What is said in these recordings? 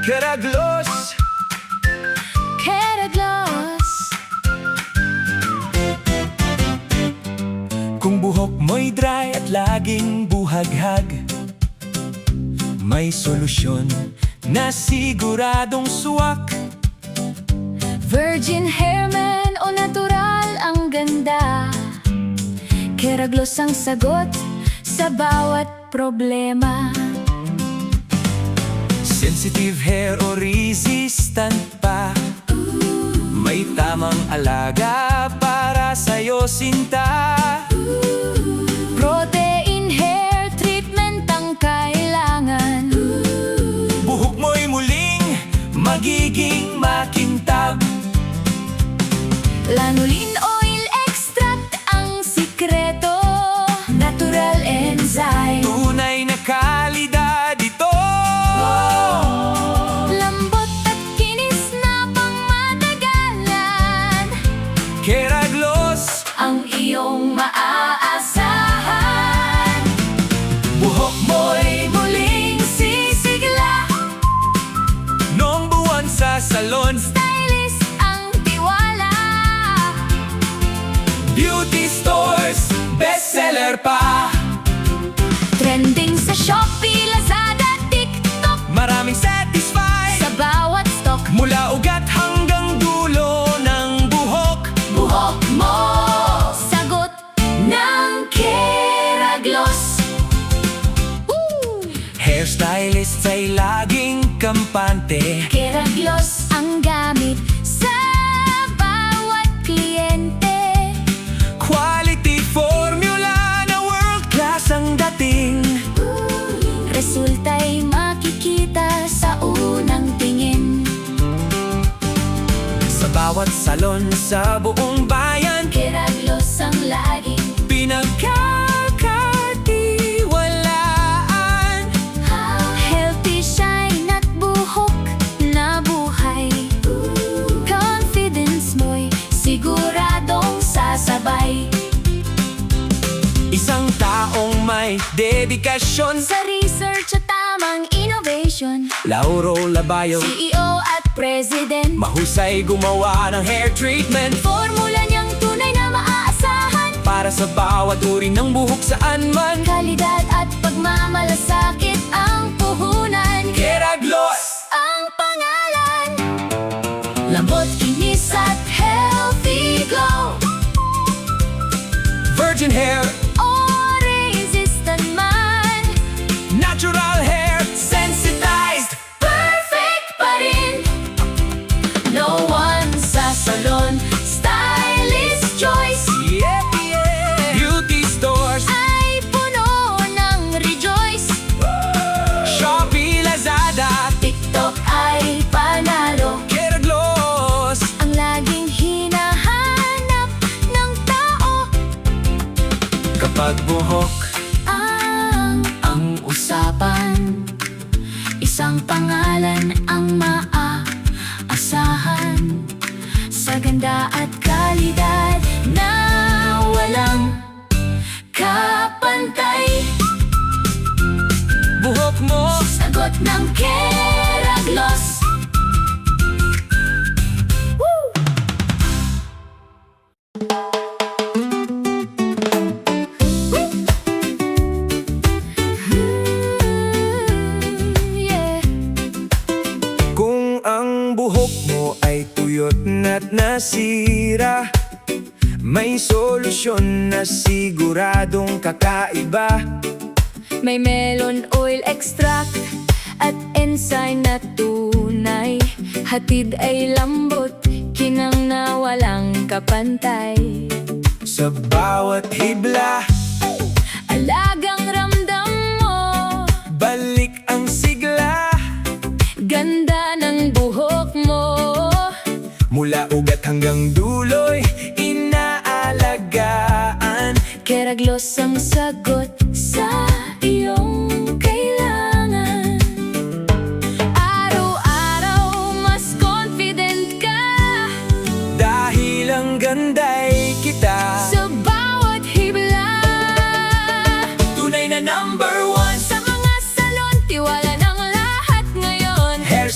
Keraglos. Keragloss. Kung buhok mo'y dry at laging buhaghag, may solusyon na siguradong suwak. Virgin hair man o natural ang ganda. Keragloss ang sagot sa bawat problema. Sensitive hair o resistant pa, may tamang alaga para sa'yo, sinta. Protein hair treatment ang kailangan. Buhok mo'y muling magiging makintab. Lanolin oil extract ang sikreto. Natural enzyme. Tunay na kalidad ito. Lambot at kinis na pangmatagalan. Keraglos Ang iyong maaasahan. buhok mo'y Muling sisigla. noong buwan sa salon. Stylist ang tiwala. Beauty stores, bestseller pa. Trending sa Shopee, Lazada, TikTok. Maraming satisfied Sa bawat stock. mula ugat hanggang dulo ng buhok. Buhok mo sagot ng Keragloss. Hairstylist ay laging kampante. Keragloss ang gamit sa bawat kliyente. Quality formula na world class ang dating. Resulta'y makikita sa unang tingin. Sa bawat salon sa buong bayan, Keragloss ang laging pinagkakatiwalaan. healthy shine at buhok na buhay. Confidence mo'y siguradong sasabay. Isang taong may dedikasyon. Sa research at tamang innovation, Lauro Labayo, CEO at President. mahusay gumawa ng hair treatment Formula niyang tunay na maaasahan. para sa bawat uri ng buhok saan man. Kalidad at pagmamalasakit ang puhunan. Keraglos Ang pangalan. Lambot, kinis at healthy glow. Virgin hair, O resistant man, natural hair, sensitized. perfect pa rin. No one sa salon, stylist choice. Yeah, yeah. Beauty stores, Ay puno ng rejoice. Shopee, Lazada, TikTok ay panalo. Keraglos. Ang laging hinahanap ng tao. Kapag buhok Ang usapan, isang pangalan ang maaasahan. Sa ganda at kalidad na walang kapantay. buhok mo, Sagot ng Keragloss. Yeah. kung ang buhok mo ay tuyot na't nasira, may solusyon na siguradong kakaiba. May melon oil extract at enzyme na tunay. Hatid ay lambot, kinang na walang kapantay. Sa bawat hibla, Alagang ramdam mo, balik ang sigla. ganda ng buhok mo. Mula ugat hanggang dulo'y inaalagaan. Keragloss ang sagot sa iyong kailangan. Araw-araw mas confident ka. Dahil ang ganda'y kita. Sa bawat hibla,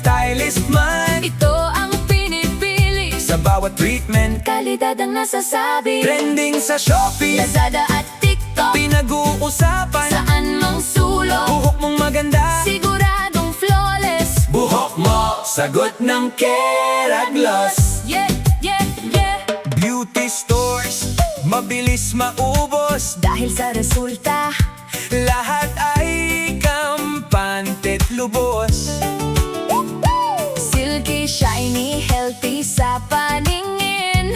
hairstylist man, Ito ang pinipili, sa bawat treatment. kalidad ang nasasabi. Trending sa Shopee, Lazada at TikTok, pinag-uusapan. saan mang sulok, Buhok mong maganda, siguradong flawless. buhok mo, sagot ng Keragloss. Yeah, yeah, yeah. Beauty stores, mabilis maubos. Dahil sa resulta, Lahat ay kampante't lubos. silky, shiny, healthy sa paningin.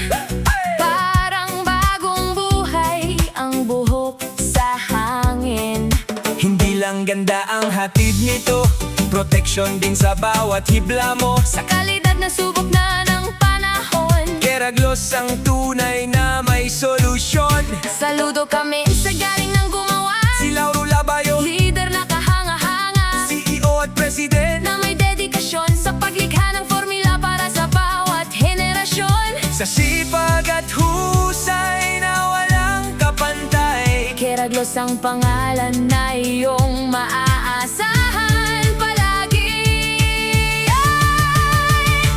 Parang bagong buhay ang buhok sa hangin. Hindi lang ganda ang hatid nito, protection din sa bawat hibla mo. Sa kalidad na subok na ng panahon, Keragloss ang tunay na may solusyon. saludo kami sa galing ng gumawa. Si Lauro Labayo, Leader na kahanga-hanga, CEO at President. na may dedikasyon sa paglikha ng formula para sa bawat henerasyon. Sa sipag at husay na walang kapantay, Keragloss ang pangalan na iyong maaasahan palagi.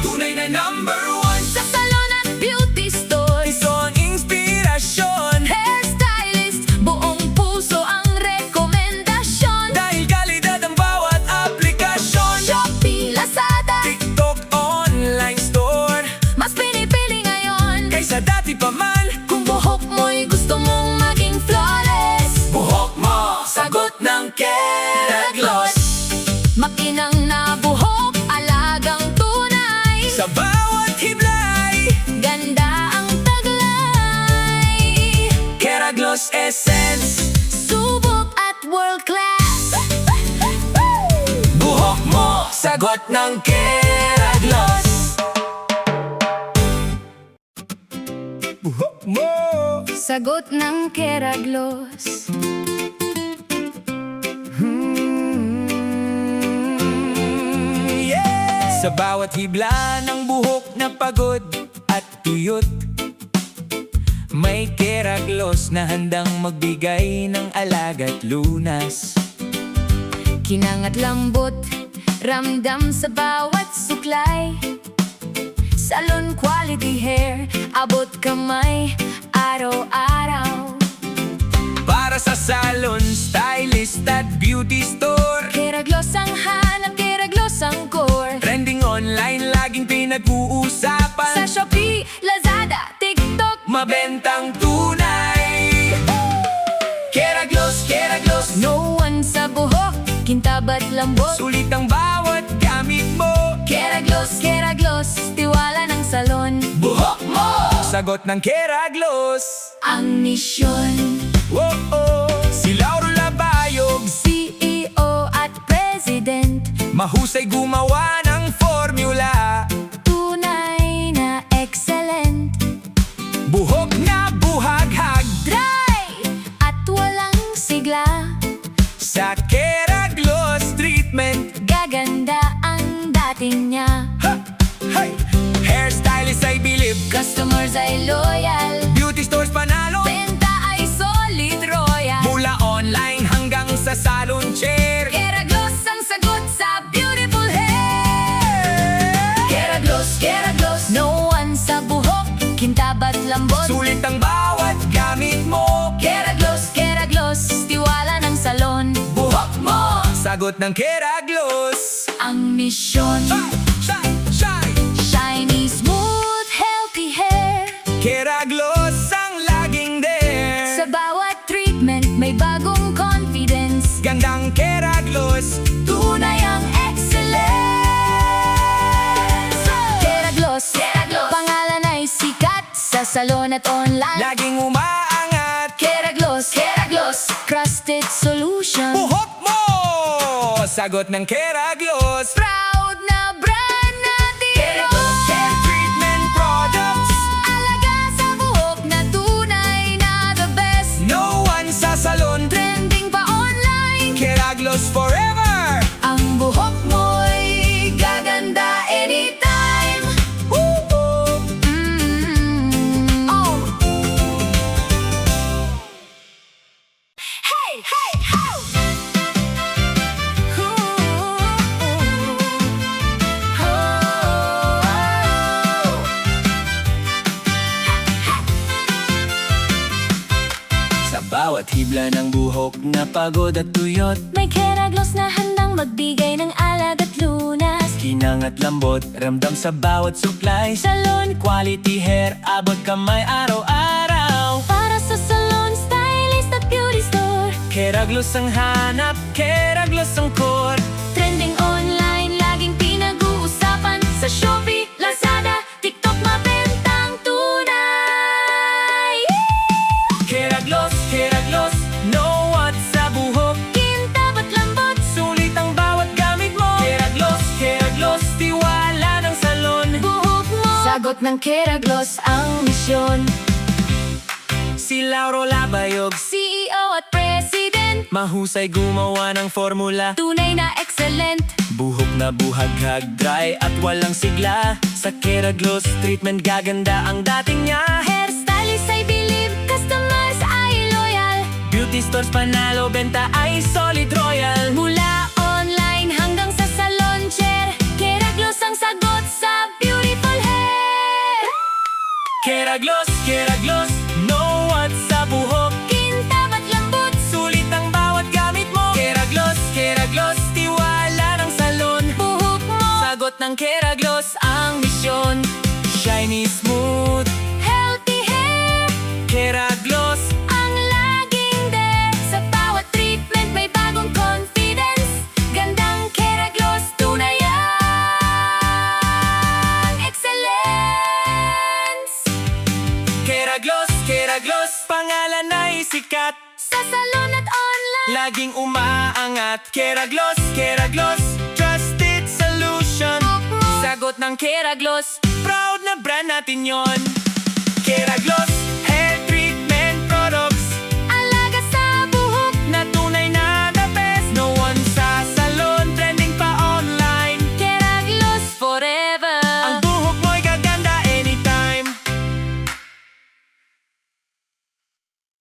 tunay na number one. Sa salon at beauty store, Ito ang inspirasyon, hairstylist, buong puso ang rekomendasyon. dahil kalidad ang bawat aplikasyon. Shopee, Lazada, TikTok online store, mas pinipili ngayon. kaysa dati pa man. Kung buhok mo'y gusto mong maging flawless, Buhok mo, sagot ng Keragloss. makinang na buhok, alagang tunay. Sa bawat hiblay, Ganda ang taglay, Keragloss Essence. subok at world class. Buhok mo, sagot ng Keragloss. Buhok mo, Sagot ng Keragloss. yeah! Sa bawat hibla ng buhok na pagod at tuyot, may Keragloss na handang magbigay ng alaga't lunas. Kinang at lambot, ramdam sa bawat suklay. Salon quality hair, abot kamay, araw-araw. Para sa salon, stylist at beauty store, Keragloss ang hanap, Keragloss ang core. trending online, laging pinag-uusapan. Sa Shopee, Lazada, TikTok, Mabentang tunay, Keragloss, Keragloss. no one sa buhok, kintabat lambot. Sulit ang bawat gamit mo. Keragloss, Keragloss, tiwala ng salon. Buhok mo, sagot ng Keragloss. Ang misyon, Oh, si Lauro Labayog, CEO at President, mahusay gumawa ng formula. tunay na excellent. Buhok na buhaghag, Dry at walang sigla, sa Keragloss treatment. gaganda ang dating niya. Ha! Hey! Hairstylist ay bilib, Customers ay loyal, beauty stores panalo. benta ay solid royal. Mula online hanggang sa salon chair, Keragloss ang sagot sa beautiful hair. Keragloss, Keragloss, no one sa buhok, kintabat lambot. sulit ang bawat gamit mo. Keragloss, Keragloss, tiwala ng salon. Buhok mo, sagot ng Keragloss. Ang misyon, Shine, shine, shiny, smooth, healthy hair. Keragloss ang laging there. Sa bawat treatment, may bagong confidence. Gandang Keragloss, Tunay ang excellence. Keragloss, Keragloss, pangalan ay sikat sa salon at online. laging umaangat. Keragloss, Keragloss, trusted solution. Buhok mo, sagot ng Keragloss. Proud na brand natin. Keragloss Hair Treatment Products, Alaga sa buhok na tunay na the best. no one sa salon. Trending pa online. Keragloss forever. Ang buhok mo'y gaganda anytime. Oh. Hey, hey, ho! hibla ng buhok na pagod at tuyot. May Keragloss na handang magbigay ng alag at lunas. Kinang at lambot, ramdam sa bawat suklay. Salon Quality hair, abot kamay araw-araw. para sa salon, stylist at beauty store. Keraglos ang hanap, Keraglos ang core. Trending online, laging pinag-uusapan. Sa Shopee, Lazada, TikTok, mabentang tunay. Keraglos, Keraglos, know what sa buhok. Kintab at lambot, Sulit ang bawat gamit mo. Keraglos, Keraglos, tiwala ng salon. buhok mo. Sagot ng Keragloss ang misyon. Si Lauro Labayog, CEO at President, mahusay gumawa ng formula. tunay na excellent. Buhok na buhaghag, dry at walang sigla. Sa Keraglos treatment gaganda ang dating niya. Hairstylist ay believe, customers ay loyal. Beauty stores panalo, benta ay solid royal. Mula online hanggang sa salon chair, Keragloss ang sagot sa beautiful hair. Keraglos, Keraglos, know what sa buhok. Kintab at lambot, Sulit ang bawat gamit mo. Keraglos, Keraglos, tiwala ng salon. buhok mo. Sagot ng Keraglos ang misyon. Shiny smooth, Healthy hair, Keraglos. ang laging there. Sa bawat treatment may bagong confidence. Gandang Keragloss, tunay ang excellence. Keraglos, Keraglos, pangalan ay sikat. Sa salon at online, Laging umaangat. Keraglos, Keraglos, trusted solution. buhok mo. Sagot ng Keraglos, proud na brand natin yon. Keraglos,